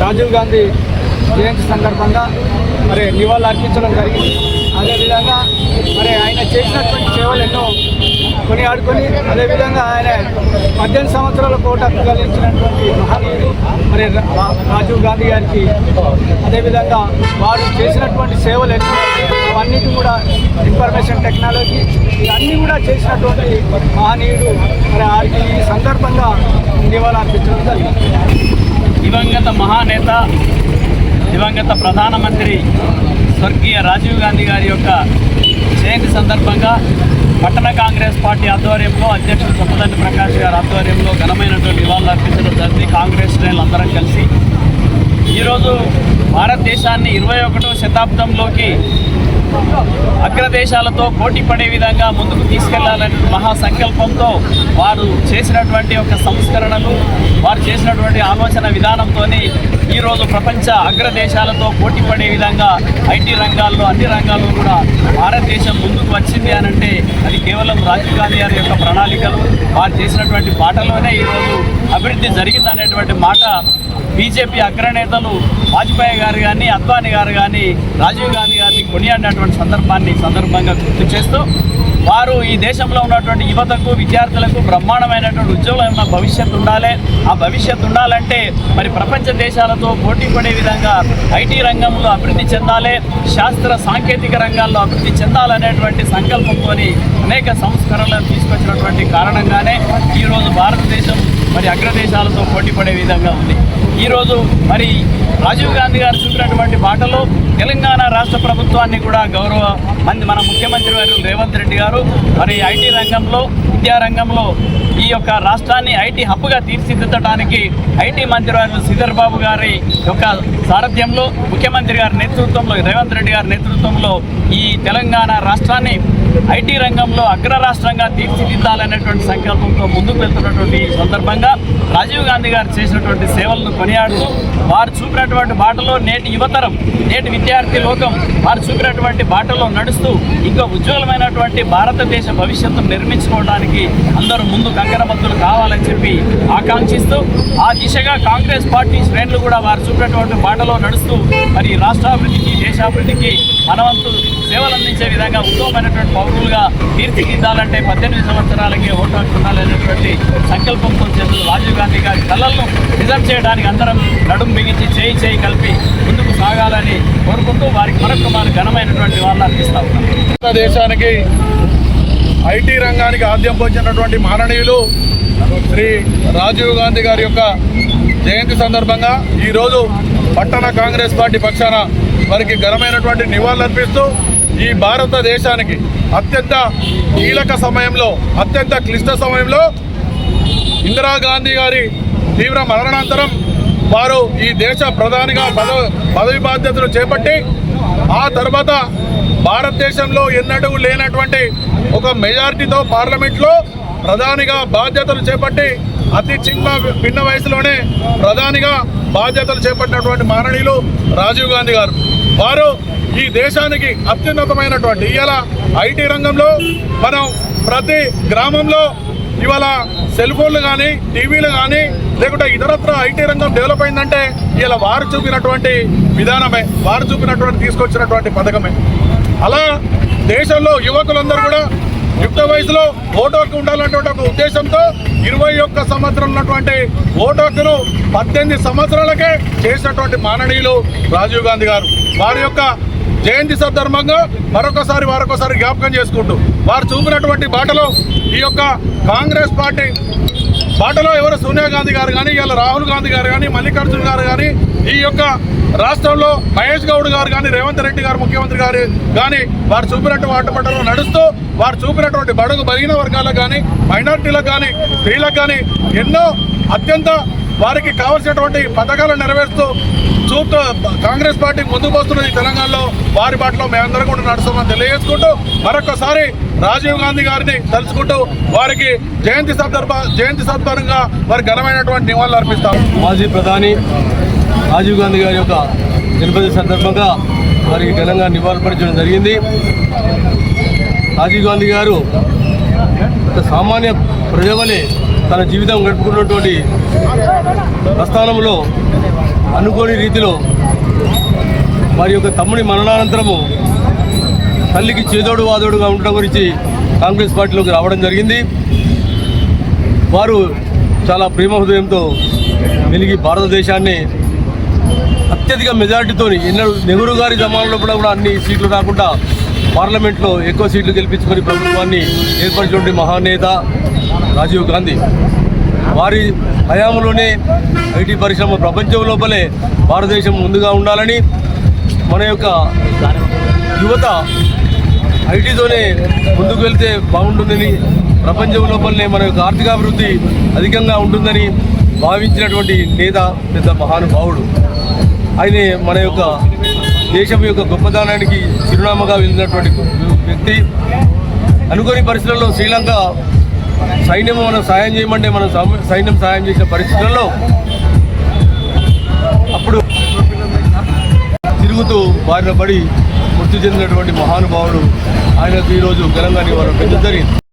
రాజీవ్ గాంధీ జయంతి సందర్భంగా నివాళులు అర్పించడం జరిగింది. అదేవిధంగా ఆయన చేసినటువంటి సేవలు ఎన్నో కొనియాడుకొని అదేవిధంగా ఆయన 18 సంవత్సరాల కోట కలిగించినటువంటి మహనీయుడు రాజీవ్ గాంధీ గారికి అదేవిధంగా వారు చేసినటువంటి సేవలు ఎన్నో అవన్నిటి కూడా ఇన్ఫర్మేషన్ టెక్నాలజీ ఇవన్నీ కూడా చేసినటువంటి మహనీయుడు వారికి ఈ సందర్భంగా నివాళులు అర్పించడం జరిగింది. దివంగత మహానేత దివంగత ప్రధానమంత్రి స్వర్గీయ రాజీవ్ గాంధీ గారి యొక్క జయంతి సందర్భంగా పట్టణ కాంగ్రెస్ పార్టీ ఆధ్వర్యంలో అధ్యక్షుడు చొప్పదండి ప్రకాష్ గారి ఆధ్వర్యంలో ఘనమైనటువంటి నివాళులు అర్పించడం జరిగింది. కాంగ్రెస్ శ్రేణులు అందరం కలిసి ఈరోజు భారతదేశాన్ని 21వ శతాబ్దంలోకి అగ్రదేశాలతో పోటీ పడే విధంగా ముందుకు తీసుకెళ్లాలనే మహాసంకల్పంతో వారు చేసినటువంటి ఒక సంస్కరణలు వారు చేసినటువంటి ఆలోచన విధానంతో ఈరోజు ప్రపంచ అగ్రదేశాలతో పోటీ పడే విధంగా ఐటీ రంగాల్లో అన్ని రంగాల్లో కూడా భారతదేశం ముందుకు వచ్చింది అనంటే అది కేవలం రాజీవ్ గాంధీ గారి యొక్క ప్రణాళికలు వారు చేసినటువంటి బాటలోనే ఈరోజు అభివృద్ధి జరిగిందనేటువంటి మాట బీజేపీ అగ్రనేతలు వాజ్పేయి గారు కానీ అద్వానీ గారు కానీ రాజీవ్ గాంధీ గారిని కొనియాడినటువంటి సందర్భంగా గుర్తు చేస్తూ వారు ఈ దేశంలో ఉన్నటువంటి యువతకు విద్యార్థులకు బ్రహ్మాండమైనటువంటి ఉజ్వలమైన భవిష్యత్తు ఉండాలి. ఆ భవిష్యత్తు ఉండాలంటే ప్రపంచ దేశాలతో పోటీ పడే విధంగా ఐటీ రంగంలో అభివృద్ధి చెందాలి, శాస్త్ర సాంకేతిక రంగాల్లో అభివృద్ధి చెందాలనేటువంటి సంకల్పంతో అనేక సంస్కరణలను తీసుకొచ్చినటువంటి కారణంగానే ఈరోజు భారతదేశం అగ్రదేశాలతో పోటీ పడే విధంగా ఉంది. ఈరోజు రాజీవ్ గాంధీ గారు చూపినటువంటి బాటలో తెలంగాణ రాష్ట్ర ప్రభుత్వాన్ని కూడా మన ముఖ్యమంత్రి వారు రేవంత్ రెడ్డి గారు ఐటీ రంగంలో విద్యారంగంలో ఈ యొక్క రాష్ట్రాన్ని ఐటీ హబ్గా తీర్చిదిద్దడానికి ఐటీ మంత్రి వారు శ్రీధర్ బాబు గారి యొక్క సారథ్యంలో ముఖ్యమంత్రి గారి నేతృత్వంలో రేవంత్ రెడ్డి గారి నేతృత్వంలో ఈ తెలంగాణ రాష్ట్రాన్ని ఐటీ రంగంలో అగ్ర రాష్ట్రంగా తీర్చిదిద్దాలనేటువంటి సంకల్పంతో ముందుకు వెళ్తున్నటువంటి సందర్భంగా రాజీవ్ గాంధీ గారు చేసినటువంటి సేవలను కొనియాడుతూ వారు చూపినటువంటి బాటలో నేటి యువతరం నేటి విద్యార్థి లోకం వారు చూపినటువంటి బాటలో నడుస్తూ ఇంకా ఉజ్వలమైనటువంటి భారతదేశ భవిష్యత్తును నిర్మించుకోవడానికి అందరూ ముందు కంకణబద్దులు కావాలని చెప్పి ఆకాంక్షిస్తూ ఆ దిశగా కాంగ్రెస్ పార్టీ శ్రేణులు కూడా వారు చూపినటువంటి బాటలో నడుస్తూ రాష్ట్రాభివృద్ధికి దేశాభివృద్ధికి మనవంతు సేవలు అందించే విధంగా ఉత్తమమైనటువంటి పౌరులుగా తీర్చిదిద్దాలంటే 18 సంవత్సరాలకే ఓటు హక్కు ఉండాలనేటువంటి సంకల్పంతో చేస్తూ రాజీవ్ గాంధీ గారి కళలను నిజం చేయడానికి అందరం నడుం బిగించి చేయి కలిపి ముందుకు సాగాలని కోరుకుంటూ వారికి మరొక ఘనమైనటువంటి నివాళులు అర్పిస్తా ఉన్నాం. దేశానికి ఐటీ రంగానికి ఆద్యం పొందినటువంటి మహనీయులు శ్రీ రాజీవ్ గాంధీ గారి యొక్క జయంతి సందర్భంగా ఈరోజు పట్టణ కాంగ్రెస్ పార్టీ పక్షాన వారికి ఘనమైనటువంటి నివాళులు అర్పిస్తూ ఈ భారతదేశానికి అత్యంత కీలక సమయంలో అత్యంత క్లిష్ట సమయంలో ఇందిరాగాంధీ గారి తీవ్ర మరణానంతరం వారు ఈ దేశ ప్రధానిగా పదవి బాధ్యతలు చేపట్టి ఆ తర్వాత భారతదేశంలో ఎన్నడూ లేనటువంటి ఒక మెజారిటీతో పార్లమెంట్లో ప్రధానిగా బాధ్యతలు చేపట్టి అతి పిన్న వయసులోనే ప్రధానిగా బాధ్యతలు చేపట్టినటువంటి మహనీయులు రాజీవ్ గాంధీ గారు. వారు ఈ దేశానికి అత్యున్నతమైనటువంటి ఇవాళ ఐటీ రంగంలో మనం ప్రతి గ్రామంలో ఇవాళ సెల్ ఫోన్లు కానీ టీవీలు కానీ లేకుంటే ఇతరత్ర ఐటీ రంగం డెవలప్ అయిందంటే ఇలా వారు చూపినటువంటి విధానమే వారు చూపినటువంటి తీసుకొచ్చినటువంటి పథకమే. అలా దేశంలో యువకులందరూ కూడా యుక్త వయసులో ఓటు హక్కు ఉండాలన్నటువంటి ఒక ఉద్దేశంతో 21 సంవత్సరం ఉన్నటువంటి ఓటు హక్కును 18 సంవత్సరాలకే చేసినటువంటి మాననీయులు రాజీవ్ గాంధీ గారు. వారి యొక్క జయంతి సందర్భంగా వారొకసారి జ్ఞాపకం చేసుకుంటూ వారు చూపినటువంటి బాటలో ఈ యొక్క కాంగ్రెస్ పార్టీ బాటలో ఎవరు సోనియా గాంధీ గారు కానీ ఇలా రాహుల్ గాంధీ గారు కానీ మల్లికార్జున గారు కానీ ఈ యొక్క రాష్ట్రంలో మహేష్ గౌడ్ గారు కానీ రేవంత్ రెడ్డి గారు ముఖ్యమంత్రి గారు కానీ వారు చూపినట్టు వాటపట్టలో నడుస్తూ వారు చూపినటువంటి బడుగు బలిగిన వర్గాలకు కానీ మైనార్టీలకు కానీ స్త్రీలకు కానీ ఎన్నో అత్యంత వారికి కావాల్సినటువంటి పథకాలను నెరవేరుస్తూ చూపుతూ కాంగ్రెస్ పార్టీ ముందుకు వస్తున్నది తెలంగాణలో. వారి బాటలో మేమందరం కూడా నడుస్తామని తెలియజేసుకుంటూ మరొకసారి రాజీవ్ గాంధీ గారిని తలుచుకుంటూ వారికి జయంతి సందర్భంగా వారికి ఘనమైనటువంటి నివాళులు అర్పిస్తాం. మాజీ ప్రధాని రాజీవ్ గాంధీ గారి యొక్క జన్మదిన సందర్భంగా వారికి ఘనంగా నివాళులర్పించడం జరిగింది. రాజీవ్ గాంధీ గారు ఒక సామాన్య ప్రజవలే తన జీవితం గడుపుకున్నటువంటి ప్రస్థానంలో అనుకోని రీతిలో వారి యొక్క తమ్ముడి మరణానంతరము తల్లికి చేదోడు వాదోడుగా ఉండడం గురించి కాంగ్రెస్ పార్టీలోకి రావడం జరిగింది. వారు చాలా ప్రేమ హృదయంతో వెలిగి భారతదేశాన్ని అత్యధిక మెజారిటీతో నెహ్రూ గారి జమానాలో కూడా అన్ని సీట్లు రాకుండా పార్లమెంట్లో ఎక్కువ సీట్లు గెలిపించుకొని ప్రభుత్వాన్ని ఏర్పరిచినటువంటి మహానేత రాజీవ్ గాంధీ. వారి హయాంలోనే ఐటీ పరిశ్రమ ప్రపంచం లోపలే భారతదేశం ముందుగా ఉండాలని, మన యొక్క యువత ఐటీతోనే ముందుకు వెళ్తే బాగుంటుందని, ప్రపంచం లోపలనే మన యొక్క ఆర్థికాభివృద్ధి అధికంగా ఉంటుందని భావించినటువంటి నేత, పెద్ద మహానుభావుడు. ఆయన మన యొక్క దేశం యొక్క గొప్పదనానికి చిరునామాగా వెళ్ళినటువంటి వ్యక్తి. అనుకోని పరిస్థితుల్లో శ్రీలంక సైన్యం మనం సాయం చేయమంటే మనం సైన్యం సాయం చేసిన పరిస్థితుల్లో అప్పుడు తిరుగుతూ బారిన పడి మృతి చెందినటువంటి మహానుభావుడు. ఆయనకు ఈరోజు ఘనంగా నివాళులు జరిగింది.